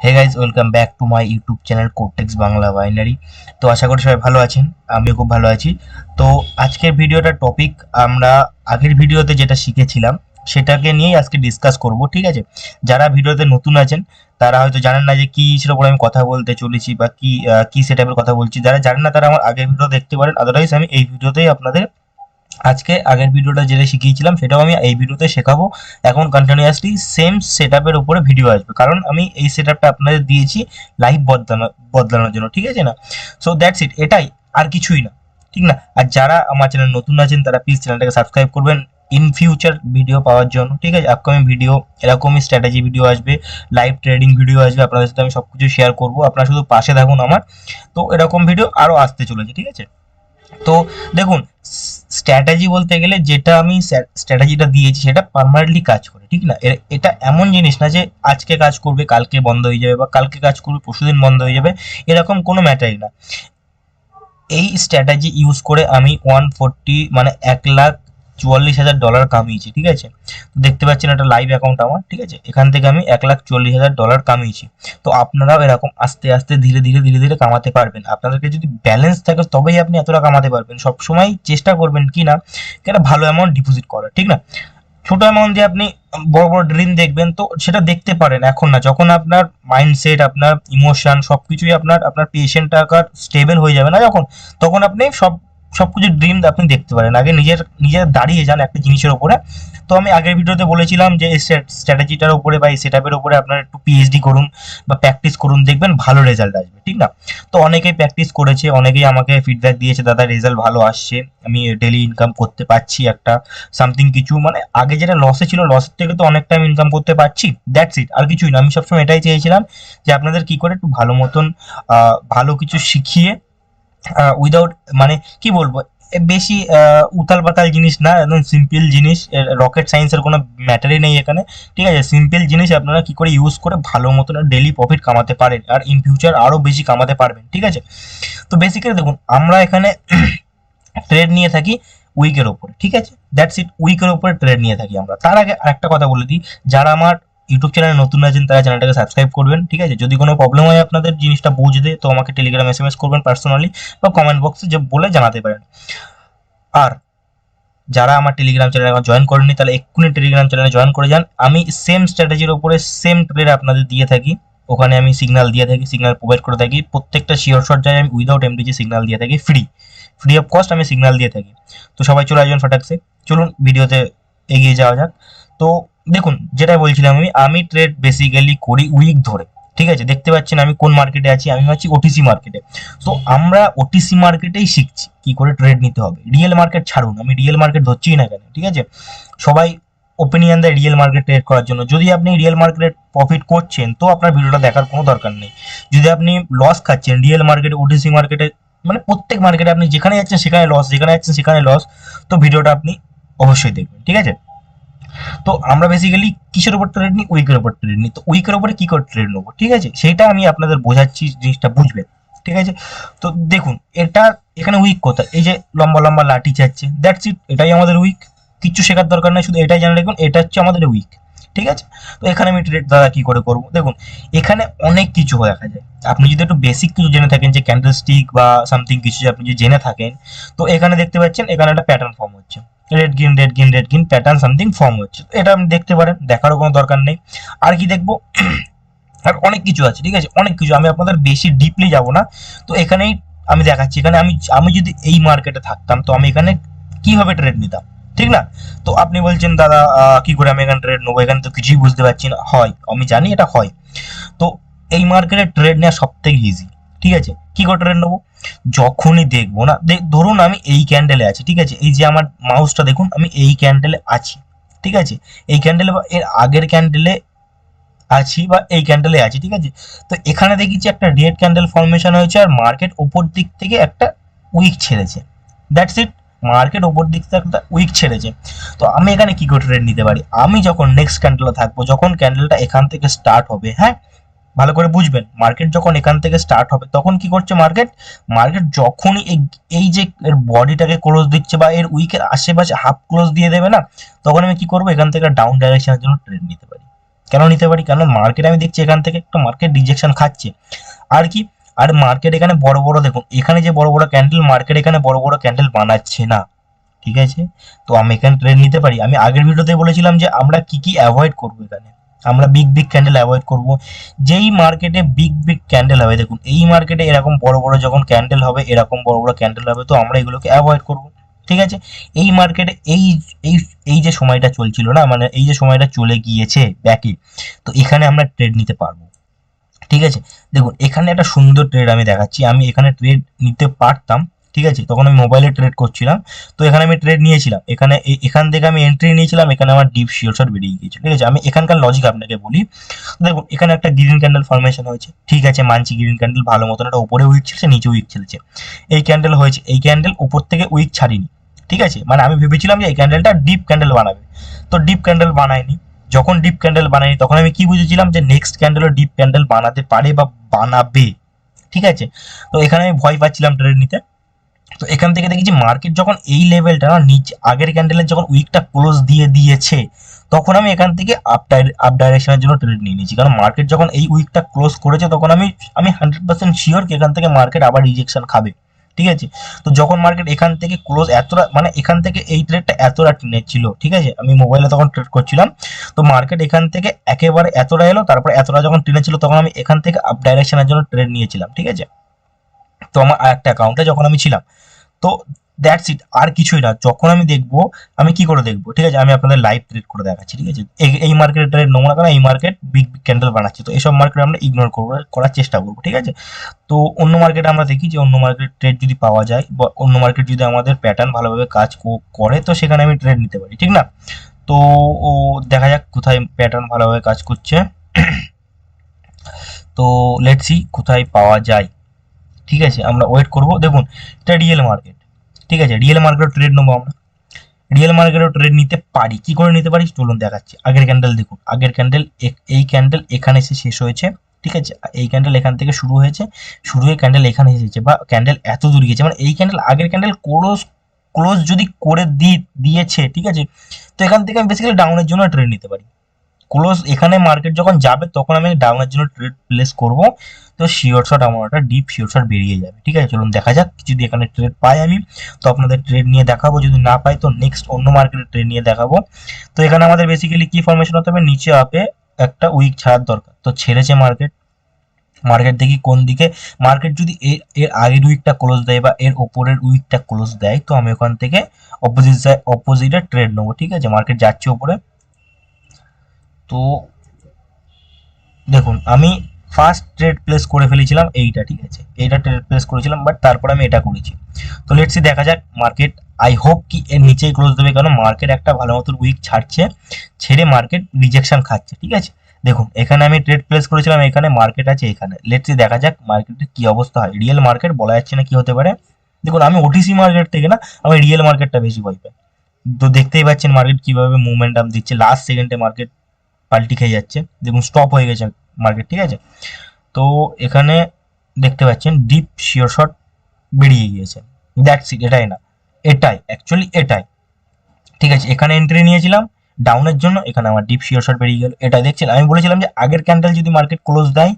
Hey guys, welcome back to my YouTube channel Cortex Bangla binary. তো আশা করি সবাই ভালো আছেন, আমিও খুব ভালো আছি। তো আজকের ভিডিওটার টপিক আমরা আগের ভিডিওতে যেটা শিখেছিলাম সেটাকে নিয়েই আজকে ডিসকাস করব, ঠিক আছে? যারা ভিডিওতে নতুন আছেন তারা হয়তো জানেন না যে কি সেটার উপর আমি কথা বলতে চলেছি বা কি সেটআপের কথা বলছি। যারা জানেন না তারা আমার আগের ভিডিও দেখতে পারেন, আদারওয়াইজ আমি এই ভিডিওতেই আপনাদের আজকে আগের ভিডিওটা যেটা শিখিয়েছিলাম সেটাও আমি এই ভিডিওতে শেখাবো। এখন কন্টিনিউয়াসলি সেম সেটআপের উপরে ভিডিও আসবে, কারণ আমি এই সেটআপটা আপনাদের দিয়েছি লাইভ বদলানোর জন্য, ঠিক আছে না? সো দ্যাটস ইট, এটাই, আর কিছুই না, ঠিক না? আর যারা আমার চ্যানেল নতুন আছেন তারা প্লিজ চ্যানেলটাকে সাবস্ক্রাইব করবেন ইন ফিউচার ভিডিও পাওয়ার জন্য, ঠিক আছে? আপকামিং ভিডিও এরকমই স্ট্র্যাটেজি ভিডিও আসবে, লাইভ ট্রেডিং ভিডিও আসবে, আপনাদের সাথে আমি সবকিছু শেয়ার করবো, আপনারা শুধু পাশে থাকুন আমার। তো এরকম ভিডিও আরো আসতে চলেছে, ঠিক আছে? তো দেখুন, স্ট্র্যাটেজি বলতে গেলে যেটা আমি স্ট্র্যাটেজিটা দিয়েছি সেটা পার্মানেন্টলি কাজ করে, ঠিক না? এটা এমন জিনিস না যে আজকে কাজ করবে কালকে বন্ধ হয়ে যাবে, বা কালকে কাজ করবে পরশুদিন বন্ধ হয়ে যাবে, এরকম কোনো ম্যাটারই না। এই স্ট্র্যাটেজি ইউজ করে আমি 140 মানে 1,44,000 ডলার কামিয়েছি, ঠিক আছে? তো দেখতে পাচ্ছেন একটা লাইভ অ্যাকাউন্ট আমার, ঠিক আছে? এখান থেকে আমি 1,40,000 ডলার কামিয়েছি। তো আপনারাও এরকম আস্তে আস্তে ধীরে ধীরে ধীরে ধীরে কামাতে পারবেন। আপনাদেরকে যদি ব্যালেন্স থাকে তবেই আপনি এতটা কামাতে পারবেন। সবসময় চেষ্টা করবেন কি না একটা ভালো অ্যামাউন্ট ডিপোজিট করার, ঠিক না? ছোট অ্যামাউন্ট দিয়ে আপনি বড় বড় ড্রিম দেখবেন, তো সেটা দেখতে পারেন এখন না, যখন আপনার মাইন্ডসেট, আপনার ইমোশন সবকিছুই আপনার আপনার পেশেন্ট আকার স্টেবল হয়ে যাবে না, যখন তখন আপনি সবকিছু ড্রিম আপনি দেখতে পারেন। আগে নিজের নিজের দাঁড়িয়ে যান একটা জিনিসের উপরে। তো আমি আগের ভিডিওতে বলেছিলাম যে এই স্ট্র্যাটেজিটার উপরে বা এই সেটআপের উপরে আপনার একটু পিএইচডি করুন বা প্র্যাকটিস করুন, দেখবেন ভালো রেজাল্ট আসবে, ঠিক না? তো অনেকেই প্র্যাকটিস করেছে, অনেকেই আমাকে ফিডব্যাক দিয়েছে, দাদা রেজাল্ট ভালো আসছে, আমি ডেলি ইনকাম করতে পারছি একটা সামথিং কিছু, মানে আগে যেটা লসে ছিল লসের থেকে তো অনেক টাইম ইনকাম করতে পারছি। দ্যাটস ইট, আর কিছুই না। আমি সবসময় এটাই চেয়েছিলাম যে আপনাদের কি করে একটু ভালো মতন ভালো কিছু শিখিয়ে, উইদাউট, মানে কি বলবো, বেশি উতাল পাতাল জিনিস না, একদম সিম্পল জিনিস, রকেট সায়েন্সের কোনো ম্যাটারই নেই এখানে, ঠিক আছে? সিম্পল জিনিস আপনারা কি করে ইউজ করে ভালো মতন ডেলি প্রফিট কামাতে পারেন, আর ইন ফিউচার আরও বেশি কামাতে পারবেন, ঠিক আছে? তো বেসিক্যালি দেখুন, আমরা এখানে ট্রেড নিয়ে থাকি উইকের ওপরে, ঠিক আছে? দ্যাটস ইট, উইকের ওপরে ট্রেড নিয়ে থাকি আমরা। তার আগে আরেকটা কথা বলে দিই, যারা আমার ইউটিউব চ্যানেলে নতুন আছেন তারা চ্যানেলটাকে সাবস্ক্রাইব করবেন, ঠিক আছে? যদি কোনো প্রবলেম হয় আপনাদের জিনিসটা বুঝতে, তো আমাকে টেলিগ্রাম এসএমএস করবেন পার্সোনালি, বা কমেন্ট বক্সে যে বলে জানাতে পারেন। আর যারা আমার টেলিগ্রাম চ্যানেলে এখন জয়েন করেননি তাহলে এক্ষুনি টেলিগ্রাম চ্যানেলে জয়েন করে যান। আমি সেম স্ট্র্যাটেজির উপরে সেম ট্রেড আপনাদের দিয়ে থাকি, ওখানে আমি সিগন্যাল দিয়ে থাকি, সিগন্যাল প্রোভাইড করে থাকি। প্রত্যেকটা শিওর শট যায় আমি উইদাউট এমডিজি সিগন্যাল দিয়ে থাকি, ফ্রি ফ্রি অফ কস্ট আমি সিগন্যাল দিয়ে থাকি। তো সবাই চলে আসবেন ফটাকসে। চলুন ভিডিওতে এগিয়ে যাওয়া যাক। তো দেখুন, যেটা বলছিলাম, আমি ট্রেড বেসিক্যালি করি উইক ধরে, ঠিক আছে? দেখতে পাচ্ছেন আমি কোন মার্কেটে আছি, আমি আছি ওটিসি মার্কেটে। তো আমরা ওটিসি মার্কেটেই শিখছি কি করে ট্রেড নিতে হবে। রিয়েল মার্কেট ছাড়ুন, আমি রিয়েল মার্কেট ধরছিই না কেন, ঠিক আছে? সবাই ওপিনিয়ন দেয় রিয়েল মার্কেট ট্রেড করার জন্য। যদি আপনি রিয়েল মার্কেটে প্রফিট করছেন তো আপনার ভিডিওটা দেখার কোনো দরকার নেই। যদি আপনি লস খাচ্ছেন রিয়েল মার্কেটে, ওটিসি মার্কেটে, মানে প্রত্যেক মার্কেটে আপনি যেখানে যাচ্ছেন সেখানে লস, যেখানে যাচ্ছেন সেখানে লস, তো ভিডিওটা আপনি অবশ্যই দেখবেন, ঠিক আছে? তো আমরা বেসিক্যালি কিসের উপর ট্রেড নিই? উইকের উপর ট্রেড নিই। তো উইকের উপরে কি করে ট্রেড নেবো, ঠিক আছে? সেটা আমি আপনাদের বোঝাচ্ছি, জিনিসটা বুঝবেন, ঠিক আছে? তো দেখুন, এটা এখানে উইক কোথায়? এই যে লম্বা লম্বা লাঠি চাচ্ছে, দ্যাটস ইট, এটাই আমাদের উইক। কিচ্ছু শেখার দরকার নেই, শুধু এটাই জানা রাখুন, এটা হচ্ছে আমাদের উইক, ঠিক আছে? তো এখানে আমি ট্রেড দাদা কি করে করবো? দেখুন, এখানে অনেক কিছু দেখা যায়। আপনি যদি একটু বেসিক কিছু জেনে থাকেন, যে ক্যান্ডেল স্টিক বা সামথিং কিছু আপনি যদি জেনে থাকেন, তো এখানে দেখতে পাচ্ছেন এখানে একটা প্যাটার্ন ফর্ম হচ্ছে, red green red green red green pattern something form হচ্ছে। তো এটা আপনি দেখতে পারেন, দেখারও কোনো দরকার নেই। আর কি দেখবো? আর অনেক কিছু আছে, ঠিক আছে? অনেক কিছু, আমি আপনাদের বেশি ডিপলি যাব না। তো এখানেই আমি দেখাচ্ছি, এখানে আমি আমি যদি এই মার্কেটে থাকতাম তো আমি এখানে কিভাবে ট্রেড নিতাম, ঠিক না? তো আপনি বলছেন দাদা কি করে আমি এখানে ট্রেড নেবো, এখানে তো কিছুই বুঝতে পারছি না। হয়, আমি জানি এটা হয়। তো এই মার্কেটে ট্রেড নেওয়া সব থেকে ইজি, ঠিক আছে? কি করে ট্রেড নেবো? যখনই দেখবো না, ধরুন আমি এই ক্যান্ডেলে আছি, ঠিক আছে? এই যে আমার মাউসটা দেখুন, আমি এই ক্যান্ডেলে আছি, ঠিক আছে? এই ক্যান্ডেলে বা এর আগের ক্যান্ডেলে আছি, বা এই ক্যান্ডেলে আছি, ঠিক আছে? তো এখানে দেখেছি একটা রেড ক্যান্ডেল ফর্মেশন হয়েছে, আর মার্কেট ওপর দিক থেকে একটা উইক ছেড়েছে। দ্যাটস ইট, মার্কেট ওপর দিক থেকে একটা উইক ছেড়েছে। তো আমি এখানে কি করে ট্রেড নিতে পারি? আমি যখন নেক্সট ক্যান্ডেলে থাকবো, যখন ক্যান্ডেলটা এখান থেকে স্টার্ট হবে, হ্যাঁ, ভালো করে বুঝবেন, মার্কেট যখন এখান থেকে স্টার্ট হবে তখন কি করছে মার্কেট? মার্কেট যখনই এই যে এর বডিটাকে ক্লোজ দিচ্ছে বা এর উইকের আশেপাশে হাফ ক্লোজ দিয়ে দেবে না, তখন আমি কি করবো? এখান থেকে ডাউন ডাইরেকশনের জন্য ট্রেড নিতে পারি। কেন নিতে পারি? কারণ মার্কেট আমি দেখছি এখান থেকে একটা মার্কেট রিজেকশন খাচ্ছে। আর কি, আর মার্কেট এখানে বড় বড়, দেখুন এখানে যে বড় বড় ক্যান্ডেল, মার্কেট এখানে বড় বড় ক্যান্ডেল বানাচ্ছে না, ঠিক আছে? তো আমি এখানে ট্রেড নিতে পারি। আমি আগের ভিডিওতে বলেছিলাম যে আমরা কি কি অ্যাভয়েড করবো এখানে। আমরা বিগ বিগ ক্যান্ডেল অ্যাভয়েড করব। যেই মার্কেটে বিগ বিগ ক্যান্ডেল হবে, দেখুন এই মার্কেটে এরকম বড় বড় যখন ক্যান্ডেল হবে, এরকম বড় বড় ক্যান্ডেল হবে, তো আমরা এগুলোকে অ্যাভয়েড করব, ঠিক আছে? এই মার্কেটে এই এই যে সময়টা চলছিল না, মানে এই যে সময়টা চলে গিয়েছে ব্যাকে, তো এখানে আমরা ট্রেড নিতে পারবো, ঠিক আছে? দেখুন এখানে একটা সুন্দর ট্রেড আমি দেখাচ্ছি। আমি এখানে ট্রেড নিতে পারতাম, ঠিক আছে? তখন আমি মোবাইলে ট্রেড করছিলাম, তো এখানে আমি ট্রেড নিয়েছিলাম। এখানে এখান থেকে আমি এন্ট্রি নিয়েছিলাম, এখানে আমার ডিপ শিওর শট বেরিয়ে গিয়েছিল, ঠিক আছে? আমি এখানকার লজিক আপনাকে বলি। দেখুন এখানে একটা গ্রিন ক্যান্ডেল ফরমেশন হয়েছে, ঠিক আছে, মানছি গ্রিন ক্যান্ডেল ভালো মতন, একটা উপরে উইক ছেড়েছে, নিচে উইক ছেড়েছে। এই ক্যান্ডেল হয়েছে, এই ক্যান্ডেল উপর থেকে উইক ছাড়িনি, ঠিক আছে? মানে আমি ভেবেছিলাম যে এই ক্যান্ডেলটা ডিপ ক্যান্ডেল বানাবে, তো ডিপ ক্যান্ডেল বানায়নি। যখন ডিপ ক্যান্ডেল বানায়নি তখন আমি কি বুঝেছিলাম যে নেক্সট ক্যান্ডেলও ডিপ ক্যান্ডেল বানাতে পারে বা বানাবে, ঠিক আছে? তো এখানে আমি ভয় পাচ্ছিলাম ট্রেড নিতে। তো এখান থেকে দেখি যে মার্কেট যখন এই লেভেলটা না, নিচে আগের ক্যান্ডেলের যখন উইকটা ক্লোজ দিয়ে দিয়েছে, তখন আমি এখান থেকে আপ ডাইরেকশনের জন্য ট্রেড নিয়ে নিয়েছি। কারণ মার্কেট যখন এই উইকটা ক্লোজ করেছে, তখন আমি আমি 100% শিওর কি এখান থেকে মার্কেট আবার রিজেকশন খাবে, ঠিক আছে? তো যখন মার্কেট এখান থেকে ক্লোজ এতটা, মানে এখান থেকে এই ট্রেডটা এতটা টেনেছিল, ঠিক আছে? আমি মোবাইলে তখন ট্রেড করছিলাম, তো মার্কেট এখান থেকে একেবারে এতটা এলো, তারপর এতটা যখন টেনেছিল, তখন আমি এখান থেকে আপ ডাইরেকশনের জন্য ট্রেড নিয়েছিলাম, ঠিক আছে? তো আমার আরেকটা অ্যাকাউন্টে যখন আমি ছিলাম, তো দ্যাটস ইট, আর কিছুই না। যখন আমি দেখবো, আমি কি করে দেখবো, ঠিক আছে? আমি আপনাদের লাইভ ট্রেড করে দেখাচ্ছি, ঠিক আছে? এই মার্কেটে ট্রেড নেবো না, কারণ এই মার্কেট বিগ বিগ ক্যান্ডেল বানাচ্ছে, তো এসব মার্কেট আমরা ইগনোর করবো, করার চেষ্টা করবো, ঠিক আছে? তো অন্য মার্কেটে আমরা দেখি যে অন্য মার্কেট ট্রেড যদি পাওয়া যায়, বা অন্য মার্কেট যদি আমাদের প্যাটার্ন ভালোভাবে কাজ করে, তো সেখানে আমি ট্রেড নিতে পারি, ঠিক না? তো ও দেখা যাক কোথায় প্যাটার্ন ভালোভাবে কাজ করছে। তো লেটস সি কোথায় পাওয়া যায়, ঠিক আছে? আমরা ওয়েট করব। দেখুন এটা রিয়েল মার্কেট, ঠিক আছে? রিয়েল মার্কেট ট্রেড নেবো আমরা, রিয়েল মার্কেটও ট্রেড নিতে পারি। কি করে নিতে পারি চলুন দেখাচ্ছি। আগের ক্যান্ডেল দেখুন, আগের ক্যান্ডেল, এই ক্যান্ডেল এখানে এসে শেষ হয়েছে, ঠিক আছে? এই ক্যান্ডেল এখান থেকে শুরু হয়েছে, শুরু হয়ে ক্যান্ডেল এখানে এসেছে, বা ক্যান্ডেল এত দূর গেছে, মানে এই ক্যান্ডেল আগের ক্যান্ডেল ক্লোজ ক্লোজ যদি করে দিয়েছে, ঠিক আছে? তো এখান থেকে আমি বেসিক্যালি ডাউনের জন্য ট্রেড নিতে পারি। ক্লোজ এখানে মার্কেট যখন যাবে, তখন আমি ডাউনের জন্য ট্রেড প্লেস করব, তো শিওর শট আমার একটা ডিপ শিওর শট বেরিয়ে যাবে, ঠিক আছে? চলুন দেখা যাক, যদি এখানে ট্রেড পাই আমি, তো আপনাদের ট্রেড নিয়ে দেখাবো। যদি না পাই, তো নেক্সট অন্য মার্কেটের ট্রেড নিয়ে দেখাবো। তো এখানে আমাদের বেসিক্যালি কি ফরমেশন হতে হবে, নিচে আপে একটা উইক ছাড়ার দরকার, তো ছেড়েছে মার্কেট। মার্কেট দেখি কোন দিকে, মার্কেট যদি এর এর আগের উইকটা ক্লোজ দেয় বা এর ওপরের উইকটা ক্লোজ দেয়, তো আমি ওখান থেকে অপোজিটে ট্রেড নেবো, ঠিক আছে? মার্কেট যাচ্ছে ওপরে, তো দেখুন আমি ফার্স্ট ট্রেড প্লেস করে ফেলেছিলাম এইটা, ঠিক আছে? এইটা ট্রেড প্লেস করেছিলাম, বাট তারপর আমি এটা করেছি। তো লেটসি দেখা যাক মার্কেট, আই হোপ কি এর নিচেই ক্লোজ দেবে, কারণ মার্কেট একটা ভালো মতন উইক ছাড়ছে, ছেড়ে মার্কেট রিজেকশন খাচ্ছে, ঠিক আছে? দেখুন এখানে আমি ট্রেড প্লেস করেছিলাম, এখানে মার্কেট আছে এখানে। লেটসি দেখা যাক মার্কেটের কি অবস্থা হয়। রিয়েল মার্কেট বলা যাচ্ছে না কি হতে পারে। দেখুন আমি ওটিসি মার্কেট থেকে না, আমি রিয়েল মার্কেটটা বেশি ভয় পাই। তো দেখতেই পাচ্ছেন মার্কেট কিভাবে মুভমেন্টাম দিচ্ছে, লাস্ট সেকেন্ডে মার্কেট পাল্টি খেয়ে যাচ্ছে, দেখুন স্টপ হয়ে গেছে মার্কেট, ঠিক আছে? তো এখানে দেখতে পাচ্ছেন ডিপ শিওর শট বেরিয়ে গিয়েছে, দ্যাটস ইট, এটাই না, এটাই অ্যাকচুয়ালি এটাই, ঠিক আছে? এখানে এন্ট্রি নিয়েছিলাম ডাউনের জন্য, এখানে আমার ডিপ শিওর শট বেরিয়ে গেল, এটাই দেখছেন। আমি বলেছিলাম যে আগের ক্যান্ডেল যদি মার্কেট ক্লোজ দেয়,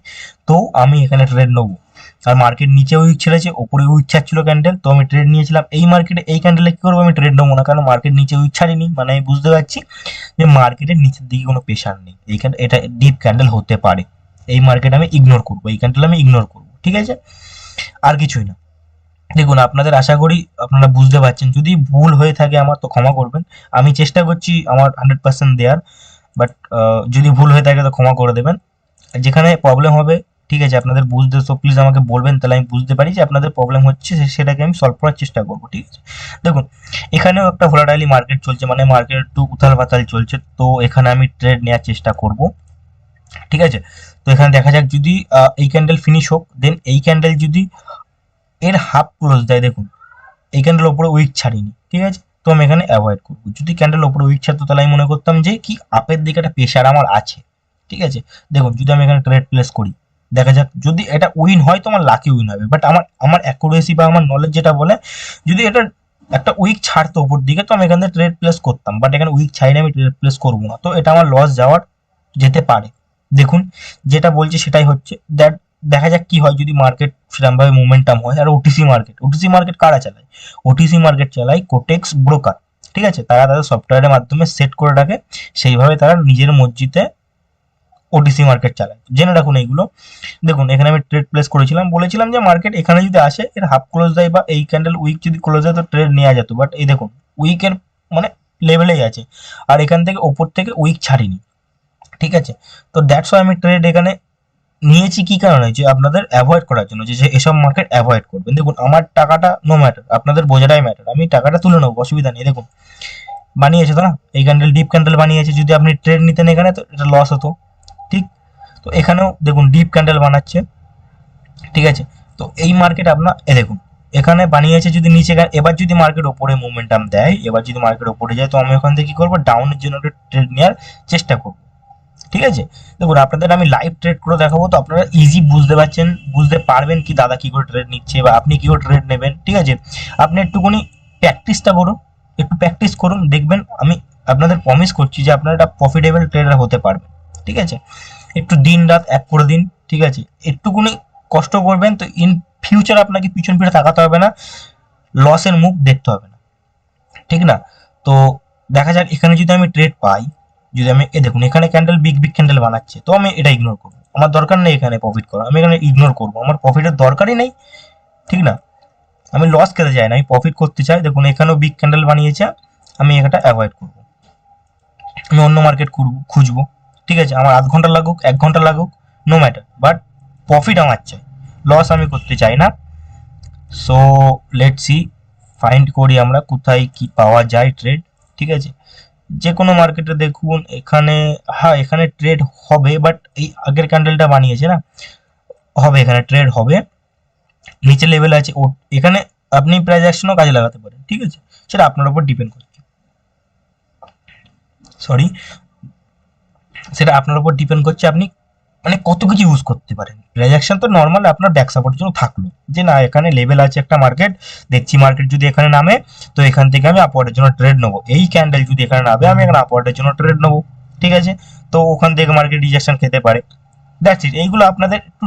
তো আমি এখানে ট্রেড নেবো। আর মার্কেট নিচে উইক ছেড়েছে, ওপরে উইক ছাড়ছিল ক্যান্ডেল, তো আমি ট্রেড নিয়েছিলাম। এই মার্কেটে এই ক্যান্ডেলে কি করবো, আমি ট্রেড নেবো না, কারণ মার্কেট নিচে উইক ছাড়িনি, মানে আমি বুঝতে পারছি যে মার্কেটের নিচের দিকে কোনো প্রেশার নেই, এইখানে এটা ডিপ ক্যান্ডেল হতে পারে। এই মার্কেট আমি ইগনোর করবো, এই ক্যান্ডেল আমি ইগনোর করবো, ঠিক আছে? আর কিছুই না। দেখুন আপনাদের আশা করি আপনারা বুঝতে পারছেন। যদি ভুল হয়ে থাকে আমার, তো ক্ষমা করবেন। আমি চেষ্টা করছি আমার 100% দেওয়ার, বাট যদি ভুল হয়ে থাকে তো ক্ষমা করে দেবেন। যেখানে প্রবলেম হবে, ঠিক আছে, আপনাদের বুঝতে, তো প্লিজ আমাকে বলবেন, তাহলে আমি বুঝতে পারি যে আপনাদের প্রবলেম হচ্ছে, সেটাকে আমি সলভ করার চেষ্টা করবো, ঠিক আছে? দেখুন এখানেও একটা ভোলাটাইলি মার্কেট চলছে, মানে মার্কেট একটু উথাল পাতাল চলছে, তো এখানে আমি ট্রেড নেওয়ার চেষ্টা করব, ঠিক আছে? তো এখানে দেখা যাক, যদি এই ক্যান্ডেল ফিনিশ হোক, দেন এই ক্যান্ডেল যদি এর হাফ ক্লোজ দেয়, দেখুন এই ক্যান্ডেল ওপরে উইক ছাড়িনি, ঠিক আছে? তো আমি এখানে অ্যাভয়েড করবো। যদি ক্যান্ডেল ওপরে উইক ছাড়তো, তাহলে আমি মনে করতাম যে কি আপের দিকে একটা প্রেশার আমার আছে, ঠিক আছে? দেখুন যদি আমি এখানে ট্রেড প্লেস করি, দেখা যাক যদি এটা উইন হয়, তো আমার লাকি উইন হবে, বাট আমার আমার অ্যাকুরেসি বা আমার নলেজ যেটা বলে, যদি এটা একটা উইক ছাড়তো ওপর দিকে, তো আমি এখান থেকে ট্রেড প্লেস করতাম, বাট এখানে উইক ছাড়িনি, আমি ট্রেড প্লেস করবো না, তো এটা আমার লস যাওয়ার যেতে পারে। দেখুন যেটা বলছি সেটাই হচ্ছে, দ্যাট দেখা যাক কি হয় যদি মার্কেট সেরকমভাবে মোমেন্টাম হয়। আর ওটিসি মার্কেট কারা চালায়? ওটিসি মার্কেট চালায় কোটেক্স ব্রোকার, ঠিক আছে? তারা তাদের সফটওয়্যারের মাধ্যমে সেট করে রাখে, সেইভাবে তারা নিজের মর্জিতে ওটিসি মার্কেট চালায়। জেনে রাখুন এইগুলো। দেখুন এখানে আমি ট্রেড প্লেস করেছিলাম, বলেছিলাম যে মার্কেট এখানে যদি আসে এর হাফ ক্লোজ দেয় বা এই ক্যান্ডেল উইক যদি ক্লোজ দেয় তো ট্রেড নেওয়া যেত, বাট এই দেখুন উইকের মানে লেভেলেই আছে, আর এখান থেকে ওপর থেকে উইক ছাড়িনি, ঠিক আছে? তো দ্যাটস ওয়াই আমি ট্রেড এখানে নিয়েছি। কি কারণে? যে আপনাদের অ্যাভয়েড করার জন্য, যে এসব মার্কেট অ্যাভয়েড করবেন। দেখুন আমার টাকাটা নো ম্যাটার, আপনাদের বোঝাটাই ম্যাটার, আমি টাকাটা তুলে নেবো, অসুবিধা নেই। দেখুন বানিয়েছে তো না, এই ক্যান্ডেল ডিপ ক্যান্ডেল বানিয়েছে, যদি আপনি ট্রেড নিতেন এখানে তো এটা লস হতো, ঠিক? তো এখানেও দেখুন ডিপ ক্যান্ডেল বানাচ্ছে, ঠিক আছে? তো এই মার্কেট আপনার দেখুন এখানে বানিয়েছে, যদি নিচে এবার যদি মার্কেট ওপরে মোমেন্টাম দেয়, এবার যদি মার্কেট ওপরে যায় তো আমি ওখান থেকে কি করবো? ডাউনের জন্য একটা ট্রেড নেওয়ার চেষ্টা করবো, ঠিক আছে? দেখুন আপনাদের আমি লাইভ ট্রেড করে দেখাবো, তো আপনারা ইজি বুঝতে পারবেন কি দাদা কি করে ট্রেড নিচ্ছে বা আপনি কি করে ট্রেড নেবেন, ঠিক আছে? আপনি একটুখানি প্র্যাকটিসটা করুন, একটু প্র্যাকটিস করুন, দেখবেন আমি আপনাদের প্রমিস করছি যে আপনারা একটা প্রফিটেবল ট্রেডার হতে পারবেন, ঠিক আছে? একটু দিন রাত এক করে দিন, ঠিক আছে? একটুকুনি কষ্ট করবেন, তো ইন ফিউচার আপনাকে পিছন ফিরে তাকাতে হবে না, লসের মুখ দেখতে হবে না, ঠিক না? তো দেখা যাক এখানে যদি আমি ট্রেড পাই, যদি আমি দেখুন এখানে ক্যান্ডেল বিগ ক্যান্ডেল বানাচ্ছে, তো আমি এটা ইগনোর করবো, আমার দরকার নেই এখানে প্রফিট করা, আমি এখানে ইগনোর করবো, আমার প্রফিটের দরকারই নেই, ঠিক না? আমি লস খেতে চাই না, আমি প্রফিট করতে চাই। দেখুন এখানেও বিগ ক্যান্ডেল বানিয়েছে, আমি এটা অ্যাভয়েড করবো, আমি অন্য মার্কেট খুঁজবো, ঠিক আছে? আমার আধ ঘন্টা লাগুক 1 ঘন্টা লাগুক, নো ম্যাটার, বাট প্রফিট আমার চাই, লস আমি করতে চাই না। সো লেটস সি, ফাইন্ড করি আমরা কোথায় কি পাওয়া যায় ট্রেড, ঠিক আছে? যে কোনো মার্কেটে দেখুন এখানে, হ্যাঁ এখানে ট্রেড হবে, বাট এই আগের ক্যান্ডেলটা বানিয়েছে না, হবে এখানে ট্রেড হবে, নিচে লেভেল আছে ও, এখানে আপনি প্রাইস অ্যাকশনও কাজে লাগাতে পারেন, ঠিক আছে? সেটা আপনার উপর ডিপেন্ড করছে, সরি, সেটা আপনার উপর ডিপেন্ড করছে আপনি মানে কত কিছু ইউজ করতে পারেন। প্রাইস তো নর্মাল আপনার ব্যাক সাপোর্টের জন্য থাকলো, যে না এখানে লেভেল আছে একটা মার্কেট, দেখছি মার্কেট যদি এখানে নামে তো এখান থেকে আমি আপওয়ার্ডের জন্য ট্রেড নেবো, এই ক্যান্ডেল যদি এখানে নামে আমি এখানে আপওয়ার্ডের জন্য ট্রেড নেবো, ঠিক আছে? তো ওখান থেকে মার্কেট রিজেকশন খেতে পারে, দ্যাটস ইট। এইগুলো আপনাদের একটু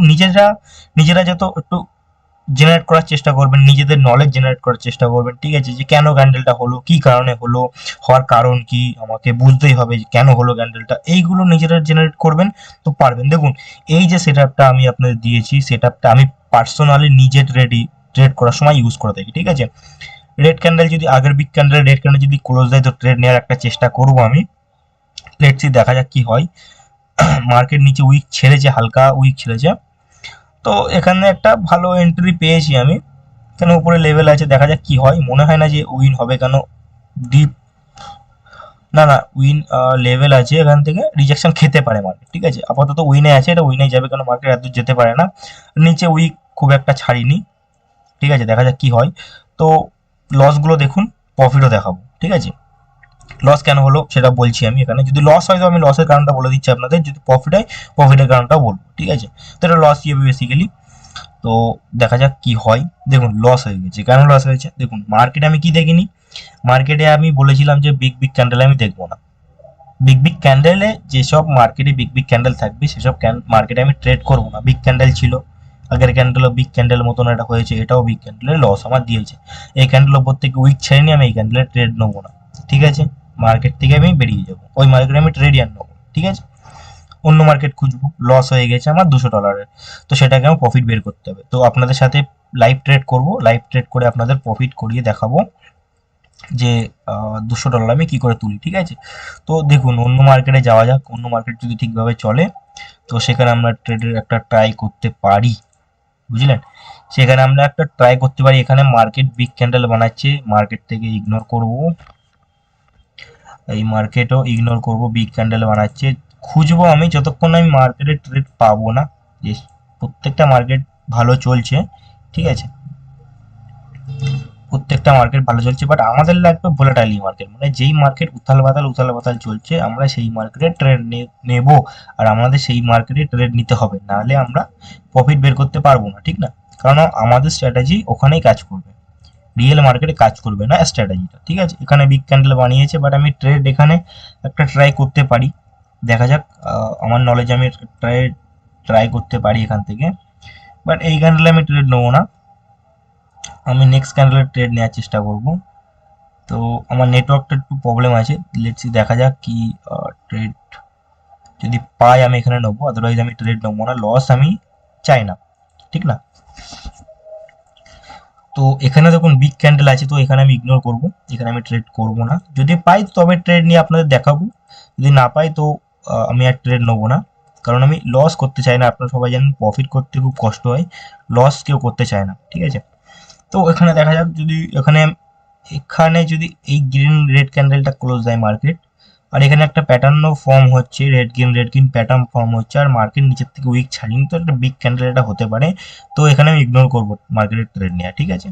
নিজেরা যত একটু জেনারেট করার চেষ্টা করবেন, নিজেদের নলেজ জেনারেট করার চেষ্টা করবেন, ঠিক আছে? যে কেন ক্যান্ডেলটা হলো, কি কারণে হলো, হওয়ার কারণ কি আমাকে বুঝতেই হবে, যে কেন হলো ক্যান্ডেলটা, এইগুলো নিজেরা জেনারেট করবেন তো পারবেন। দেখুন এই যে সেট আপটা আমি আপনাদের দিয়েছি, সেট আপটা আমি পার্সোনালি নিজে ট্রেড করার সময় ইউজ করে থাকি, ঠিক আছে? রেড ক্যান্ডেল যদি আগের বিগ ক্যান্ডেল রেড ক্যান্ডেল যদি ক্লোজ দেয় তো ট্রেড নেওয়ার একটা চেষ্টা করবো আমি, লেটস সি দেখা যাক কি হয়। মার্কেট নিচে উইক ছেড়েছে, হালকা উইক ছেড়েছে, তো এখানে একটা ভালো এন্ট্রি পেয়েছি আমি, কেন উপরে লেভেল আছে, দেখা যাক কি হয়। মনে হয় না যে উইন হবে, কেন ডিপ, না না উইন লেভেল আছে, এখান থেকে রিজেকশন খেতে পারে মার্কেট, ঠিক আছে? আপাতত উইনে আছে, এটা উইনে যাবে, কেন মার্কেট এত যেতে পারে না, নিচে উইক খুব একটা ছাড়িনি, ঠিক আছে? দেখা যাক কি হয়। তো লসগুলো দেখুন, প্রফিটও দেখাবো, ঠিক আছে? লস কেন হলো সেটা বলছি আমি এখানে, যদি লস হয় তো আমি লসের কারণটা বলে দিচ্ছি আপনাদের, যদি প্রফিট হয় প্রফিটের কারণটাও বলবো, ঠিক আছে? তো এটা লসই হবে বেসিক্যালি। তো দেখা যাক কি হয়। দেখুন লস হয়ে গেছে, কেন লস হয়েছে? দেখুন মার্কেটে আমি কি দেখিনি, মার্কেটে আমি বলেছিলাম যে বিগ ক্যান্ডেল আমি দেখবো না, বিগ ক্যান্ডেলে যেসব মার্কেটে বিগ ক্যান্ডেল থাকবে সেসব মার্কেটে আমি ট্রেড করবো না। বিগ ক্যান্ডেল ছিল, আগের ক্যান্ডেলও বিগ ক্যান্ডেল মতন এটা হয়েছে, এটাও বিগ ক্যান্ডেলের লস আমার দিয়েছে, এই ক্যান্ডেল ওপর থেকে উইক ছেড়ে নিয়ে আমি এই ক্যান্ডেলে ট্রেড নেবো না, ঠিক আছে? মার্কেট থেকে আমি বেরিয়ে যাবো, ওই মার্কেটে আমি ট্রেড আর নেবো, ঠিক আছে? অন্য মার্কেট খুঁজবো, লস হয়ে গেছে আমার $200, তো সেটাকে আমার প্রফিট বের করতে হবে। তো আপনাদের সাথে লাইভ ট্রেড করব, লাইভ ট্রেড করে আপনাদের প্রফিট করিয়ে দেখাবো যে $200 আমি কি করে তুলি, ঠিক আছে? তো দেখুন অন্য মার্কেটে যাওয়া যাক, অন্য মার্কেট যদি ঠিকভাবে চলে তো সেখানে আমরা ট্রেডের একটা ট্রাই করতে পারি, বুঝলেন? সেখানে আমরা একটা ট্রাই করতে পারি, এখানে মার্কেট বিগ ক্যান্ডেল বানাচ্ছে, মার্কেট থেকে ইগনোর করব, এই মার্কেটও ইগনোর করব, বিগ ক্যান্ডেল বানাচ্ছে, খুঁজবো আমি যতক্ষণ আমি মার্কেটে ট্রেড পাবো না, যে প্রত্যেকটা মার্কেট ভালো চলছে, ঠিক আছে? প্রত্যেকটা মার্কেট ভালো চলছে, বাট আমাদের লাগবে ভোলাটাইল মার্কেট, মানে যেই মার্কেট উথাল পাতাল চলছে আমরা সেই মার্কেটে ট্রেড নেব, আর আমাদের সেই মার্কেটে ট্রেড নিতে হবে, নাহলে আমরা প্রফিট বের করতে পারবো না, ঠিক না? কারণ আমাদের স্ট্র্যাটেজি ওখানেই কাজ করবে, রিয়েল মার্কেটে কাজ করবে না স্ট্র্যাটেজিটা, ঠিক আছে? এখানে বিগ ক্যান্ডেল বানিয়েছে, বাট আমি ট্রেড এখানে একটা ট্রাই করতে পারি, দেখা যাক, আমার নলেজ আমি ট্রাই করতে পারি এখান থেকে। বাট এই ক্যান্ডেলে আমি ট্রেড নেবো না, আমি নেক্সট ক্যান্ডেলের ট্রেড নেওয়ার চেষ্টা করব। তো আমার নেটওয়ার্কটা একটু প্রবলেম আছে, লেটস সি দেখা যাক কি ট্রেড যদি পাই আমি এখানে নেবো, আদারওয়াইজ আমি ট্রেড নেবো না, লস আমি চাই না, ঠিক না। তো এখানে দেখুন বিগ ক্যান্ডেল আছে, তো এখানে আমি ইগনোর করব, এখানে আমি ট্রেড করব না। যদি পাই তবে ট্রেড নিয়ে আপনাদের দেখাবো, যদি না পাই তো আমি আর ট্রেড নেবো না, কারণ আমি লস করতে চাই না। আপনারা সবাই জানেন প্রফিট করতে খুব কষ্ট হয়, লস কেউ করতে চায় না, ঠিক আছে। তো এখানে দেখা যাক, যদি এখানে এখানে যদি এই গ্রিন রেড ক্যান্ডেলটা ক্লোজ দেয় মার্কেট, আর এখানে একটা প্যাটার্নও ফর্ম হচ্ছে, রেড গ্রিন প্যাটার্ন ফর্ম হচ্ছে, আর মার্কেট নিচের থেকে উইক ছাড়িনি, তো একটা বিগ ক্যান্ডেল এটা হতে পারে। তো এখানে আমি ইগনোর করবো মার্কেটের ট্রেড নেওয়া, ঠিক আছে।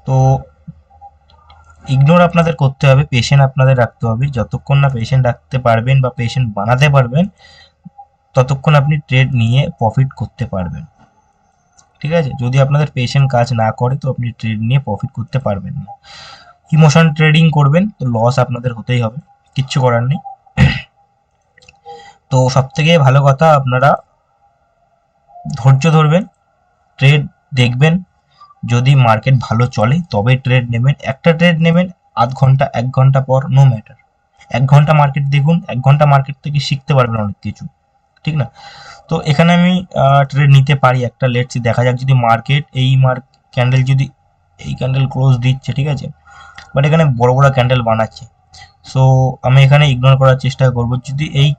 তো ইগনোর আপনাদের করতে হবে, পেশেন্ট আপনাদের রাখতে হবে, যতক্ষণ না পেশেন্ট রাখতে পারবেন বা পেশেন্ট বানাতে পারবেন ততক্ষণ আপনি ট্রেড নিয়ে প্রফিট করতে পারবেন, ঠিক আছে। যদি আপনাদের পেশেন্ট কাজ না করে তো আপনি ট্রেড নিয়ে প্রফিট করতে পারবেন না। ইমোশন ট্রেডিং করবেন তো লস আপনাদের হতেই হবে, কিচ্ছু করার নেই। তো সব থেকে ভালো কথা, আপনারা ধৈর্য ধরবেন, ট্রেড দেখবেন, যদি মার্কেট ভালো চলে তবে ট্রেড নেবেন। একটা ট্রেড নেবেন আধ ঘন্টা 1 ঘন্টা পর, নো ম্যাটার, 1 ঘন্টা মার্কেট দেখুন, 1 ঘন্টা মার্কেট থেকে শিখতে পারবেন অনেক কিছু, ঠিক না। তো এখানে আমি ট্রেড নিতে পারি একটা, লেটসি দেখা যাক, যদি মার্কেট এই ক্যান্ডেল যদি এই ক্যান্ডেল ক্লোজ দিচ্ছে, ঠিক আছে, বাট এখানে বড় বড় ক্যান্ডেল বানাচ্ছে, সো আমি এখানে ইগনোর করার চেষ্টা করব। যদি এই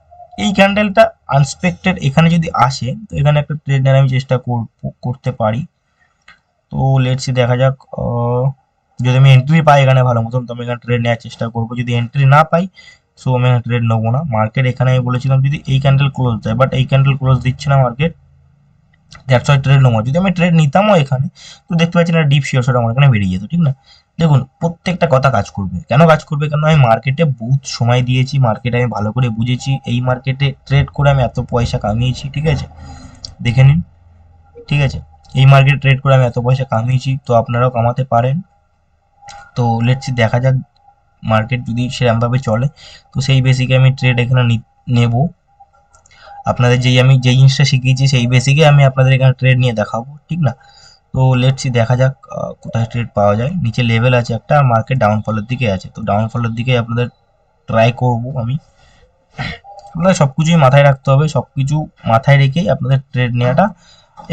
এই ক্যান্ডেলটা আনএক্সপেক্টেড এখানে যদি আসে তো এখানে একটা ট্রেড নেওয়ার আমি চেষ্টা করতে পারি। তো লেটস সি দেখা যাক, যদি আমি এন্ট্রি পাই এখানে ভালো মতন তো আমি এখানে ট্রেড নেওয়ার চেষ্টা করবো, যদি এন্ট্রি না পাই সো আমি এখানে ট্রেড নেবো না। মার্কেট এখানে আমি বলেছিলাম যদি এই ক্যান্ডেল ক্লোজ দেয়, বাট এই ক্যান্ডেল ক্লোজ দিচ্ছে না মার্কেট, দ্যাটস ওয়াই ট্রেড নেবো। যদি আমি ট্রেড নিতামও এখানে তো দেখতে পাচ্ছি না ডিপ শেয়ার আমার এখানে বেরিয়ে যেত, ঠিক না। দেখুন প্রত্যেকটা কথা কাজ করবে, কেন কাজ করবে, কারণ আমি মার্কেটে বহুত সময় দিয়েছি, মার্কেটে আমি ভালো করে বুঝেছি, এই মার্কেটে ট্রেড করে আমি এত পয়সা কামিয়েছি, ঠিক আছে, দেখে নিন, ঠিক আছে। এই মার্কেট ট্রেড করে আমি এত পয়সা কামিয়েছি, তো আপনারাও কামাতে পারেন। তো লেটস সি দেখা যাক মার্কেট যদি সেরকমভাবে চলে তো সেই বেসিকে আমি ট্রেড এখানে নেব। আপনাদের আমি যেই জিনিসটা শিখিয়েছি সেই বেসিকে আমি আপনাদের এখানে ট্রেড নিয়ে দেখাবো, ঠিক না। তো লেটস সি দেখা যাক কোথায় ট্রেড পাওয়া যায়। নিচে লেভেল আছে একটা, আর মার্কেট ডাউনফলের দিকে আছে, তো ডাউনফলের দিকে আপনাদের ট্রাই করব আমি। আপনাদের সব কিছুই মাথায় রাখতে হবে, সব কিছু মাথায় রেখেই আপনাদের ট্রেড নেওয়াটা।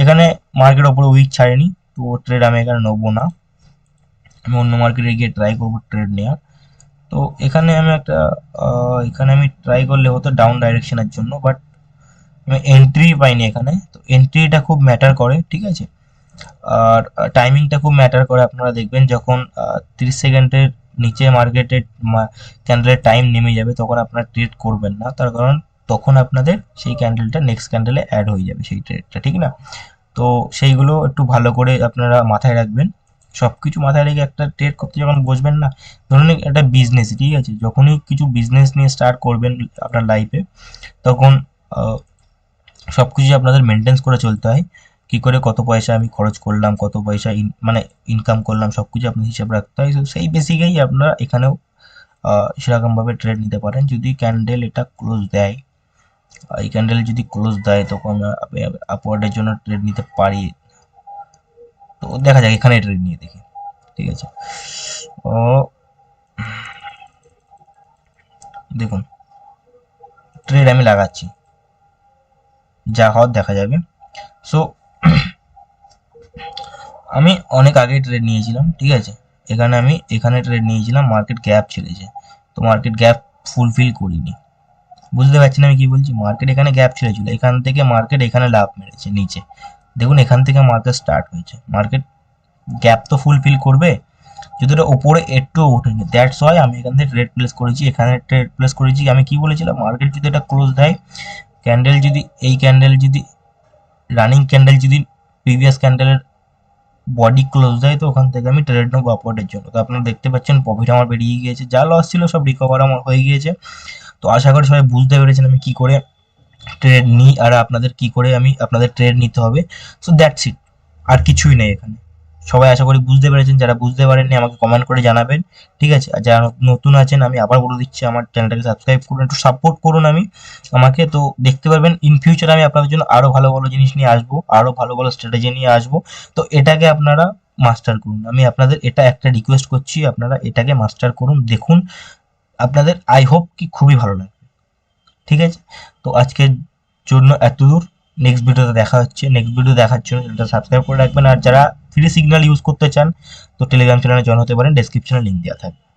এখানে মার্কেট ওপরে উইক ছাড়েনি, তো ট্রেড আমি এখানে নেবো না, আমি অন্য মার্কেটে গিয়ে ট্রাই করবো ট্রেড নেওয়ার। তো এখানে আমি একটা এখানে আমি ট্রাই করলে হতো ডাউন ডাইরেকশনের জন্য, বাট আমি এন্ট্রি পাইনি এখানে। তো এন্ট্রিটা খুব ম্যাটার করে, ঠিক আছে, আর টাইমিংটা খুব ম্যাটার করে। আপনারা দেখবেন যখন 30 সেকেন্ডের নিচে মার্কেটের ক্যান্ডেলের টাইম নেমে যাবে তখন আপনারা ট্রেড করবেন না, তার কারণ তখন আপনাদের সেই ক্যান্ডেলটা নেক্সট ক্যান্ডেলে অ্যাড হয়ে যাবে সেই ট্রেডটা, ঠিক না। তো সেইগুলো একটু ভালো করে আপনারা মাথায় রাখবেন। সব কিছু মাথায় রেখে একটা ট্রেড করতে যখন বসবেন না, ধরুন একটা বিজনেস, ঠিক আছে, যখনই কিছু বিজনেস নিয়ে স্টার্ট করবেন আপনার লাইফে তখন সব কিছু আপনাদের মেনটেন্স করে চলতে হয়। কি করে কত পয়সা আমি খরচ করলাম, কত পয়সা মানে ইনকাম করলাম, সব কিছু আপনার হিসাব রাখতে হয়। তো সেই বেসিকেই আপনারা এখানেও সেরকমভাবে ট্রেড নিতে পারেন। যদি ক্যান্ডেল এটা ক্লোজ দেয়, এই ক্যান্ডেল যদি ক্লোজ দেয় তখন আপওয়ার্ডের জন্য ট্রেড নিতে পারি। তো দেখা যাক এখানে ট্রেড নিয়ে দেখি, ঠিক আছে। ও দেখুন ট্রেড আমি লাগাচ্ছি, যা হওয়ার দেখা যাবে। সো আমি অনেক আগে ট্রেড নিয়েছিলাম, ঠিক আছে, এখানে ট্রেড নিয়েছিলাম, মার্কেট গ্যাপ ছেড়েছে, তো মার্কেট গ্যাপ ফুলফিল করিনি। বুঝতে পারছেন আমি কি বলছি, মার্কেট এখানে গ্যাপ ছেড়েছিল, এখান থেকে মার্কেট এখানে লাভ মেরেছে নিচে, দেখুন এখান থেকে মার্কেট স্টার্ট হয়েছে, মার্কেট গ্যাপ তো ফুলফিল করবে, যদি ওটা ওপরে একটু ওঠেনি, দ্যাটস ওয়াই আমি এখান থেকে ট্রেড প্লেস করেছি, এখানে ট্রেড প্লেস করেছি। আমি কি বলেছিলাম, মার্কেট যদি এটা ক্লোজ দেয়, ক্যান্ডেল যদি এই ক্যান্ডেল যদি রানিং ক্যান্ডেল যদি প্রিভিয়াস ক্যান্ডেলের বডি ক্লোজ দেয় তো ওখান থেকে আমি ট্রেড নেবো আপওয়ার্ডের জন্য। তো আপনারা দেখতে পাচ্ছেন প্রফিট আমার বেরিয়ে গিয়েছে, যা লস ছিল সব রিকভার আমার হয়ে গিয়েছে। তো আশা করি সবাই বুঝতে পেরেছেন আমি কি করে ট্রেড নিই আর আপনাদের কি করে আমি আপনাদের ট্রেড নিতে হবে। সো দ্যাটস ইট, আর কিছুই নেই এখানে, সবাই আশা করি বুঝতে পেরেছেন। যারা বুঝতে পারেননি আমাকে কমেন্ট করে জানাবেন, ঠিক আছে? আর যারা নতুন আছেন আমি আবার বলে দিচ্ছি, আমার চ্যানেলটাকে সাবস্ক্রাইব করুন, একটু সাপোর্ট করুন আমাকে। তো দেখতে পারবেন ইন ফিউচার আমি আপনাদের জন্য আরো ভালো ভালো জিনিস নিয়ে আসবো, আরো ভালো ভালো স্ট্র্যাটেজি নিয়ে আসবো। তো এটাকে আপনারা মাস্টার করুন, আমি আপনাদের এটা একটা রিকোয়েস্ট করছি, আপনারা এটাকে মাস্টার করুন, দেখুন আপনাদের আই হোপ কি খুবই ভালো লাগবে, ঠিক আছে? তো আজকের জন্য এতদূর। নেক্সট ভিডিওতে দেখা হচ্ছে। নেক্সট ভিডিও দেখার জন্য চ্যানেলটা সাবস্ক্রাইব করে রাখবেন। আর যারা ফ্রি সিগন্যাল ইউজ করতে চান তো টেলিগ্রাম চ্যানেলে জয়েন হতে পারেন, ডেসক্রিপশনে লিঙ্ক দেওয়া থাকবে।